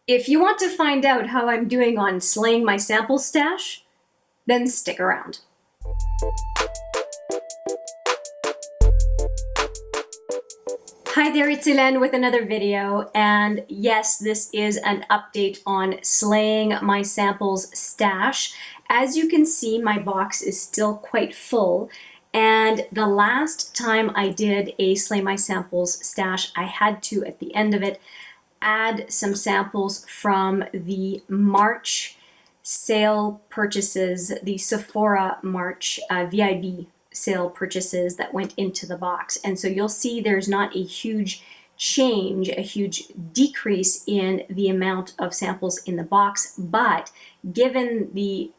If you want to find out how I'm doing on slaying my sample stash, then stick around. Hi there, it's Hélène with another video, and yes, this is an update on slaying my samples stash. As you can see, my box is still quite full, and the last time I did a slay my samples stash, I had to, at the end of it, add some samples from the March sale purchases, the Sephora March VIB sale purchases that went into the box. And so you'll see there's not a huge change, a huge decrease in the amount of samples in the box, but given the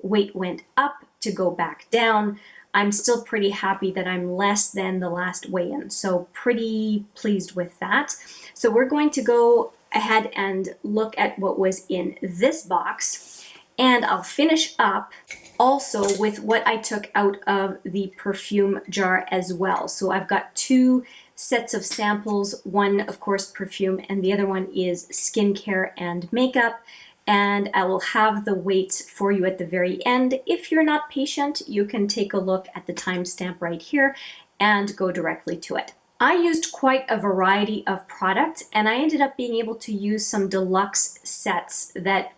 weight went up to go back down, I'm still pretty happy that I'm less than the last weigh-in, so pretty pleased with that. So we're going to go ahead and look at what was in this box, and I'll finish up also with what I took out of the perfume jar as well. So I've got two sets of samples, one of course perfume and the other one is skincare and makeup, and I will have the weights for you at the very end. If you're not patient, you can take a look at the timestamp right here and go directly to it. I used quite a variety of products, and I ended up being able to use some deluxe sets that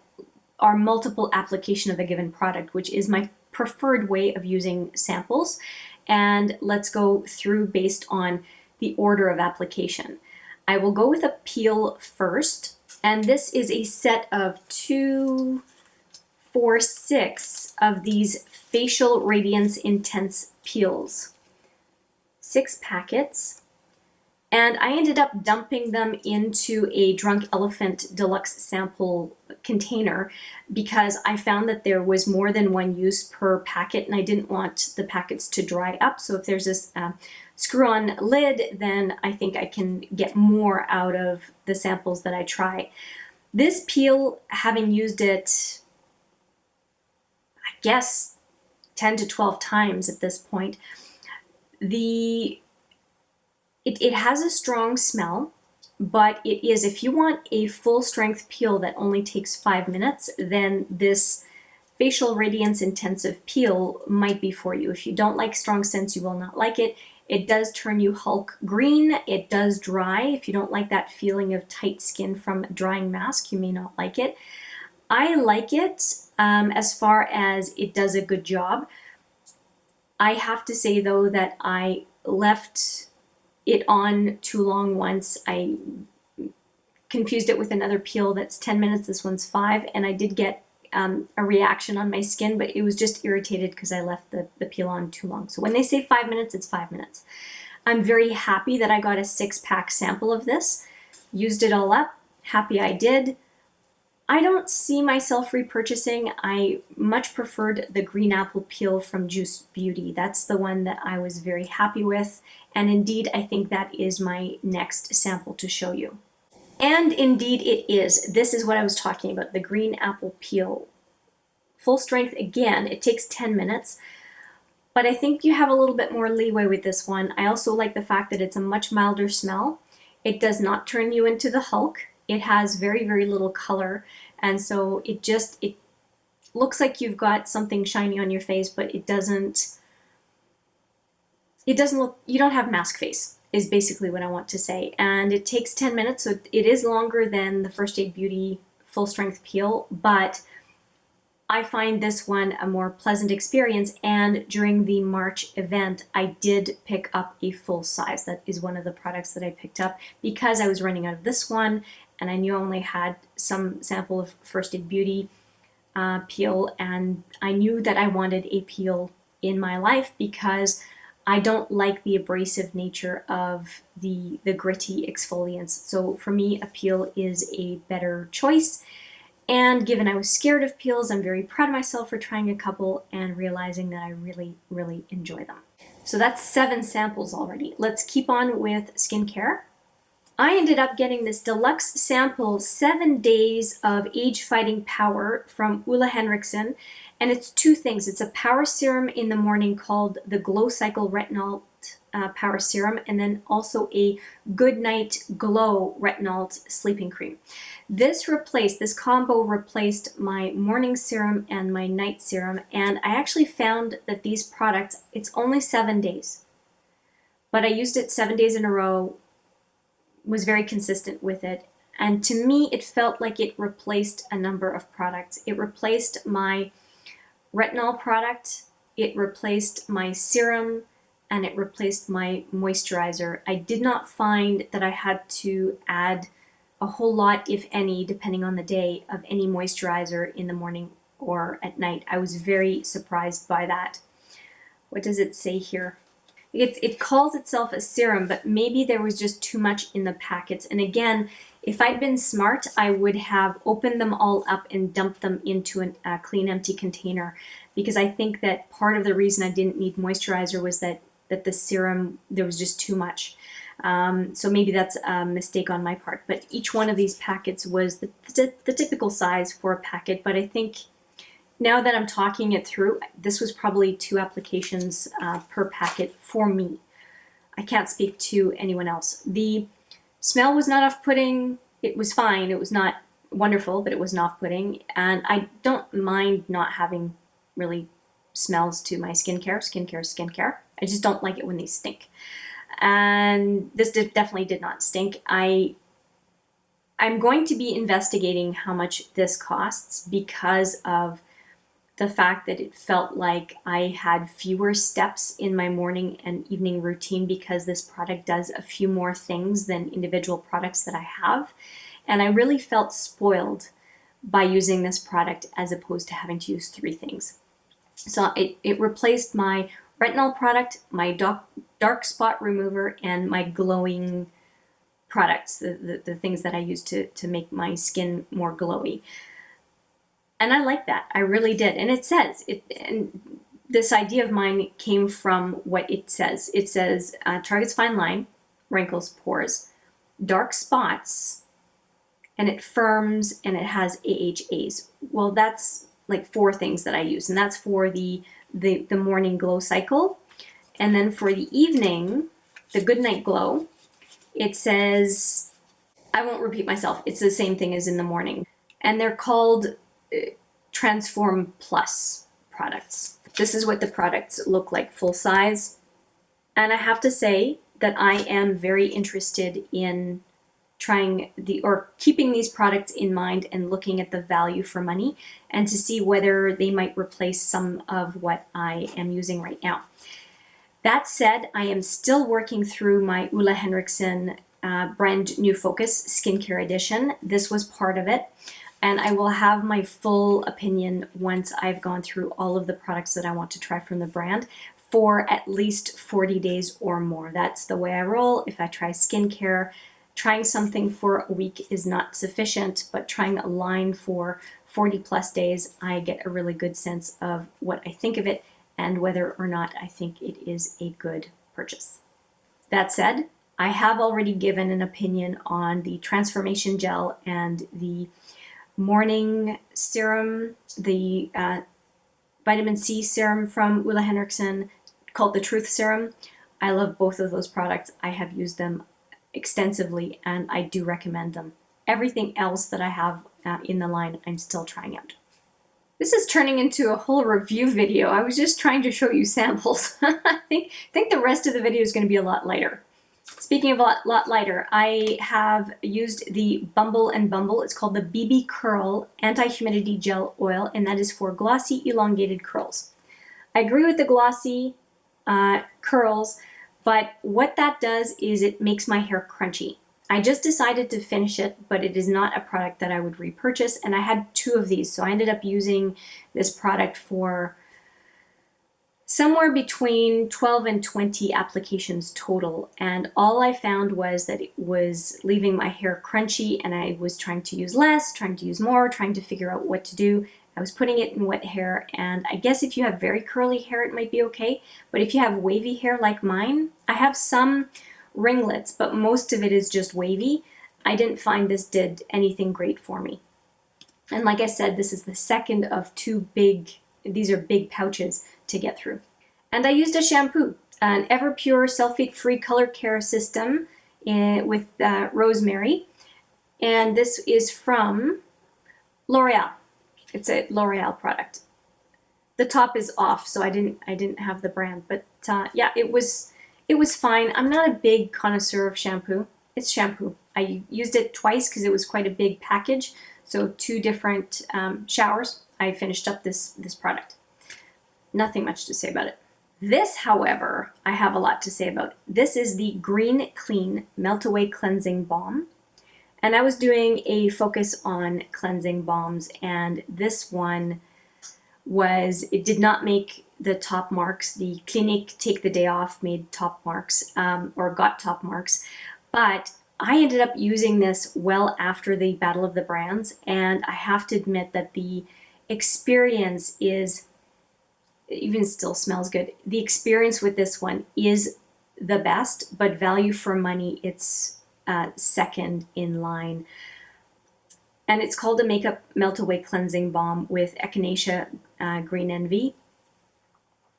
are multiple application of a given product, which is my preferred way of using samples. And let's go through based on the order of application. I will go with a peel first, and this is a set of 2, 4, 6 of these Facial Radiance Intense peels. 6 packets. And I ended up dumping them into a Drunk Elephant deluxe sample container because I found that there was more than one use per packet, and I didn't want the packets to dry up. So if there's this screw-on lid, then I think I can get more out of the samples that I try. This peel, having used it, I guess, 10 to 12 times at this point, it has a strong smell, but it is, if you want a full strength peel that only takes 5 minutes, then this Facial Radiance Intensive peel might be for you. If you don't like strong scents, you will not like it. It does turn you Hulk green. It does dry. If you don't like that feeling of tight skin from a drying mask, you may not like it. I like it as far as it does a good job. I have to say though that I left it on too long once. I confused it with another peel that's 10 minutes, this one's 5, and I did get a reaction on my skin, but it was just irritated because I left the peel on too long. So when they say 5 minutes, it's 5 minutes. I'm very happy that I got a 6-pack sample of this, used it all up, happy I did. I don't see myself repurchasing. I much preferred the green apple peel from Juice Beauty. That's the one that I was very happy with. And indeed, I think that is my next sample to show you. And indeed it is. This is what I was talking about, the green apple peel. Full strength again, it takes 10 minutes. But I think you have a little bit more leeway with this one. I also like the fact that it's a much milder smell. It does not turn you into the Hulk. It has very, very little color, and so it looks like you've got something shiny on your face, but it doesn't look, you don't have mask face, is basically what I want to say. And it takes 10 minutes, so it is longer than the First Aid Beauty full strength peel, but I find this one a more pleasant experience, and during the March event, I did pick up a full size. That is one of the products that I picked up because I was running out of this one, and I knew I only had some sample of First Aid Beauty peel, and I knew that I wanted a peel in my life because I don't like the abrasive nature of the gritty exfoliants. So for me, a peel is a better choice. And given I was scared of peels, I'm very proud of myself for trying a couple and realizing that I really, really enjoy them. So that's 7 samples already. Let's keep on with skincare. I ended up getting this deluxe sample, 7 days of age-fighting power from OLEHENRIKSEN, and it's 2 things. It's a power serum in the morning called the Glow Cycle Retin-ALT Power Serum, and then also a Good Night Glow Retin-ALT Sleeping Cream. This combo replaced my morning serum and my night serum, and I actually found that these products, it's only 7 days, but I used it 7 days in a row, was very consistent with it, and to me it felt like it replaced a number of products. It replaced my retinol product, it replaced my serum, and it replaced my moisturizer. I did not find that I had to add a whole lot, if any, depending on the day, of any moisturizer in the morning or at night. I was very surprised by that. What does it say here? It calls itself a serum, but maybe there was just too much in the packets. And again, if I'd been smart, I would have opened them all up and dumped them into a clean, empty container, because I think that part of the reason I didn't need moisturizer was that the serum, there was just too much. So maybe that's a mistake on my part. But each one of these packets was the typical size for a packet. But I think now that I'm talking it through, this was probably 2 applications per packet for me. I can't speak to anyone else. The smell was not off-putting. It was fine. It was not wonderful, but it wasn't off-putting. And I don't mind not having really smells to my skincare. I just don't like it when they stink. And this definitely did not stink. I'm going to be investigating how much this costs because of the fact that it felt like I had fewer steps in my morning and evening routine, because this product does a few more things than individual products that I have. And I really felt spoiled by using this product as opposed to having to use 3 things. So it replaced my retinol product, my dark spot remover, and my glowing products, the things that I use to make my skin more glowy. And I like that. I really did. And it says, and this idea of mine came from what it says. It says, targets fine line, wrinkles, pores, dark spots, and it firms, and it has AHAs. Well, that's like 4 things that I use, and that's for the morning glow cycle. And then for the evening, the good night glow, it says, I won't repeat myself, it's the same thing as in the morning. And they're called Transform Plus products. This is what the products look like full size. And I have to say that I am very interested in trying keeping these products in mind and looking at the value for money, and to see whether they might replace some of what I am using right now. That said, I am still working through my OLEHENRIKSEN brand new focus skincare edition. This was part of it, and I will have my full opinion once I've gone through all of the products that I want to try from the brand for at least 40 days or more. That's the way I roll. If I try skincare, trying something for a week is not sufficient, but trying a line for 40 plus days, I get a really good sense of what I think of it and whether or not I think it is a good purchase. That said, I have already given an opinion on the Transformation Gel and the morning serum, the vitamin C serum from OLEHENRIKSEN called the Truth Serum. I love both of those products. I have used them extensively, and I do recommend them. Everything else that I have in the line, I'm still trying out. This is turning into a whole review video. I was just trying to show you samples. I think the rest of the video is going to be a lot lighter. Speaking of a lot lighter, I have used the Bumble & Bumble. It's called the BB Curl Anti-Humidity Gel Oil, and that is for glossy, elongated curls. I agree with the glossy curls, but what that does is it makes my hair crunchy. I just decided to finish it, but it is not a product that I would repurchase, and I had 2 of these, so I ended up using this product for somewhere between 12 and 20 applications total, and all I found was that it was leaving my hair crunchy, and I was trying to use less, trying to use more, trying to figure out what to do. I was putting it in wet hair, and I guess if you have very curly hair, it might be okay, but if you have wavy hair like mine, I have some ringlets, but most of it is just wavy. I didn't find this did anything great for me. And like I said, this is the second of 2 big, these are big pouches to get through. And I used a shampoo. an Everpure sulfate-free color care system with rosemary. And this is from L'Oreal. It's a L'Oreal product. The top is off, so I didn't have the brand, but yeah, it was fine. I'm not a big connoisseur of shampoo. It's shampoo. I used it twice because it was quite a big package, so 2 different showers. I finished up this product. Nothing much to say about it. This, however, I have a lot to say about. This is the Green Clean Melt Away Cleansing Balm. And I was doing a focus on cleansing balms, and this one it did not make the top marks. The Clinique Take the Day Off made top marks, or got top marks. But I ended up using this well after the Battle of the Brands, and I have to admit that the experience is, even still smells good. The experience with this one is the best, but value for money, it's second in line. And it's called a Makeup Melt Away Cleansing Balm with Echinacea Green Envy.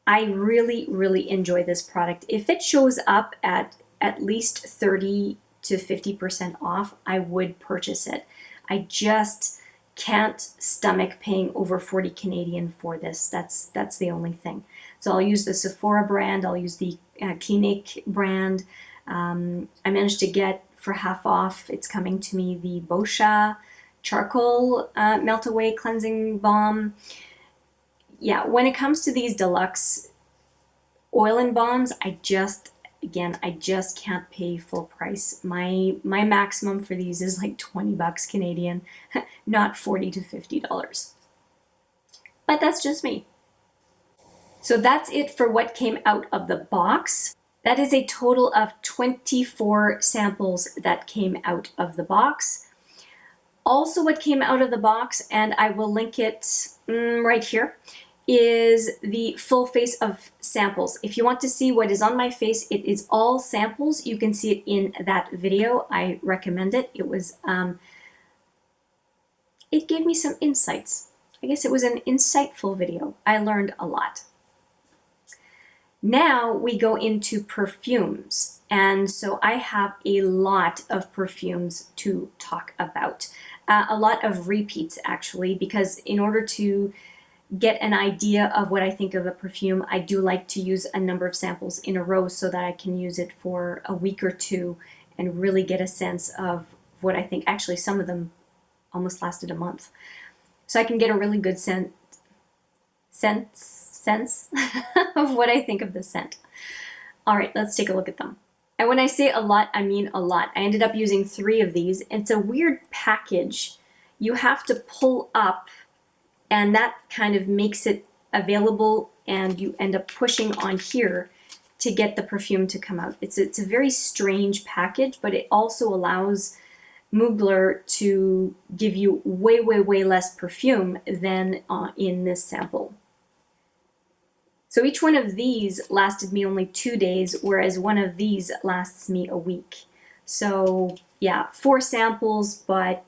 I really, really enjoy this product. If it shows up at least 30 to 50% off, I would purchase it. I just can't stomach paying over 40 Canadian for this. That's the only thing. So I'll use the Sephora brand, I'll use the Clinique brand. I managed to get for half off, it's coming to me, the Boscia Charcoal Melt Away Cleansing Balm. Yeah, when it comes to these deluxe oil and balms, I just can't pay full price. My maximum for these is like 20 bucks Canadian, not 40 to $50. But that's just me. So that's it for what came out of the box. That is a total of 24 samples that came out of the box. Also what came out of the box, and I will link it right here, is the full face of samples. If you want to see what is on my face, it is all samples. You can see it in that video. I recommend it. It was, it gave me some insights. I guess it was an insightful video. I learned a lot. Now we go into perfumes. And so I have a lot of perfumes to talk about. A lot of repeats actually, because in order to get an idea of what I think of a perfume, I do like to use a number of samples in a row so that I can use it for a week or two and really get a sense of what I think. Actually, some of them almost lasted a month. So I can get a really good sense of what I think of the scent. All right, let's take a look at them. And when I say a lot, I mean a lot. I ended up using 3 of these. It's a weird package. You have to pull up, and that kind of makes it available, and you end up pushing on here to get the perfume to come out. It's a very strange package, but it also allows Mugler to give you way, way, way less perfume than in this sample. So each one of these lasted me only 2 days, whereas one of these lasts me a week. So yeah, 4 samples, but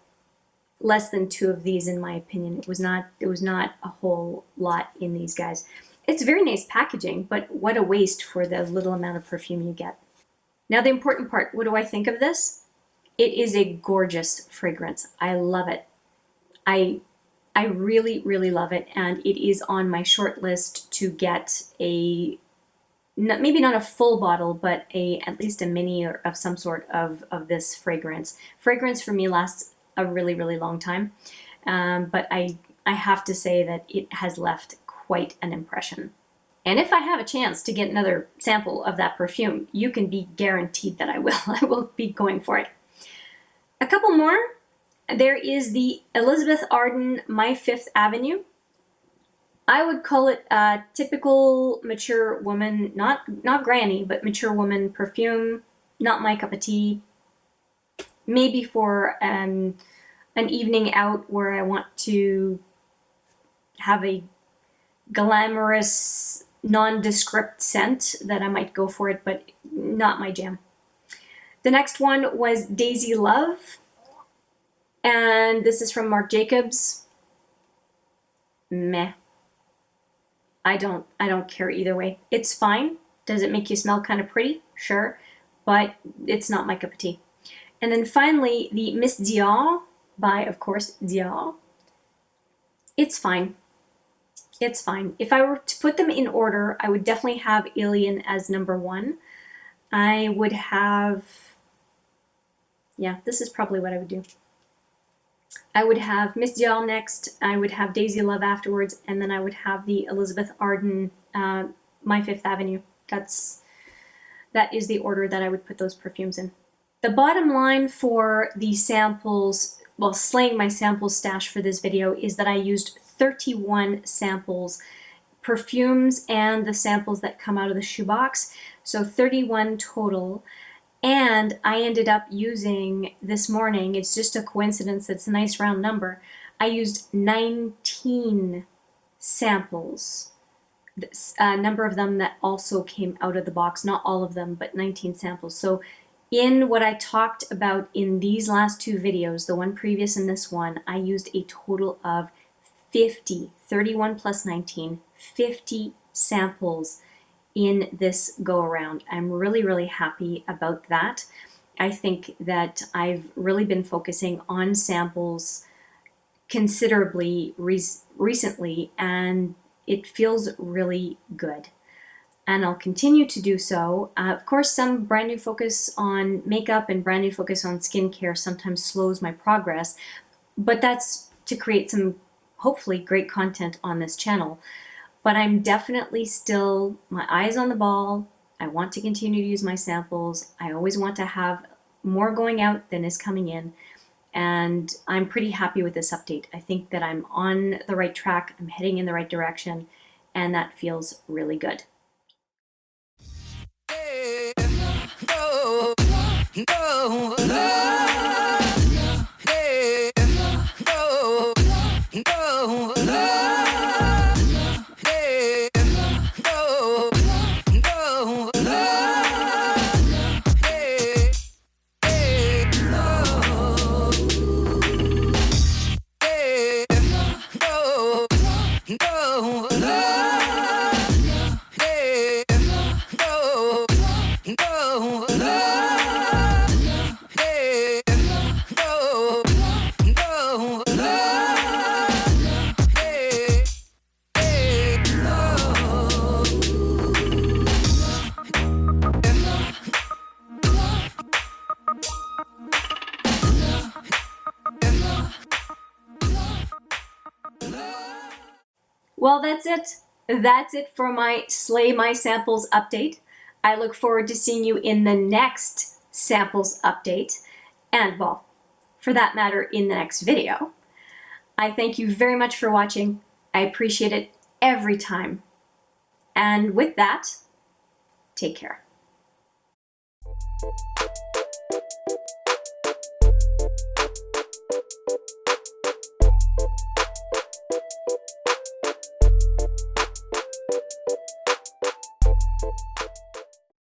less than 2 of these in my opinion. There was not a whole lot in these guys. It's very nice packaging, but what a waste for the little amount of perfume you get. Now the important part, what do I think of this? It is a gorgeous fragrance. I love it. I really, really love it, and it is on my short list to get maybe not a full bottle, but at least a mini or of some sort of this fragrance. Fragrance for me lasts a really, really long time, but I have to say that it has left quite an impression. And if I have a chance to get another sample of that perfume, you can be guaranteed that I will. I will be going for it. A couple more. There is the Elizabeth Arden My Fifth Avenue. I would call it a typical mature woman, not granny, but mature woman perfume. Not my cup of tea. Maybe for an evening out where I want to have a glamorous, nondescript scent, that I might go for it, but not my jam. The next one was Daisy Love. And this is from Marc Jacobs. Meh. I don't care either way. It's fine. Does it make you smell kind of pretty? Sure, but it's not my cup of tea. And then finally, the Miss Dior by, of course, Dior. It's fine. It's fine. If I were to put them in order, I would definitely have Alien as number 1. I would have, yeah, this is probably what I would do. I would have Miss Dior next, I would have Daisy Love afterwards, and then I would have the Elizabeth Arden, My Fifth Avenue. That is the order that I would put those perfumes in. The bottom line for the samples, well, slaying my samples stash for this video, is that I used 31 samples, perfumes and the samples that come out of the shoebox, so 31 total. And I ended up using this morning, it's just a coincidence, it's a nice round number, I used 19 samples. A number of them that also came out of the box, not all of them, but 19 samples. So in what I talked about in these last 2 videos, the one previous and this one, I used a total of 50, 31 plus 19, 50 samples in this go around. I'm really, really happy about that. I think that I've really been focusing on samples considerably recently, and it feels really good. And I'll continue to do so. Of course, some brand new focus on makeup and brand new focus on skincare sometimes slows my progress, but that's to create some hopefully great content on this channel. But I'm definitely still, my eyes on the ball. I want to continue to use my samples. I always want to have more going out than is coming in. And I'm pretty happy with this update. I think that I'm on the right track. I'm heading in the right direction, and that feels really good. Well, that's it. That's it for my Slay My Samples update. I look forward to seeing you in the next samples update, and, well, for that matter, in the next video. I thank you very much for watching. I appreciate it every time. And with that, take care.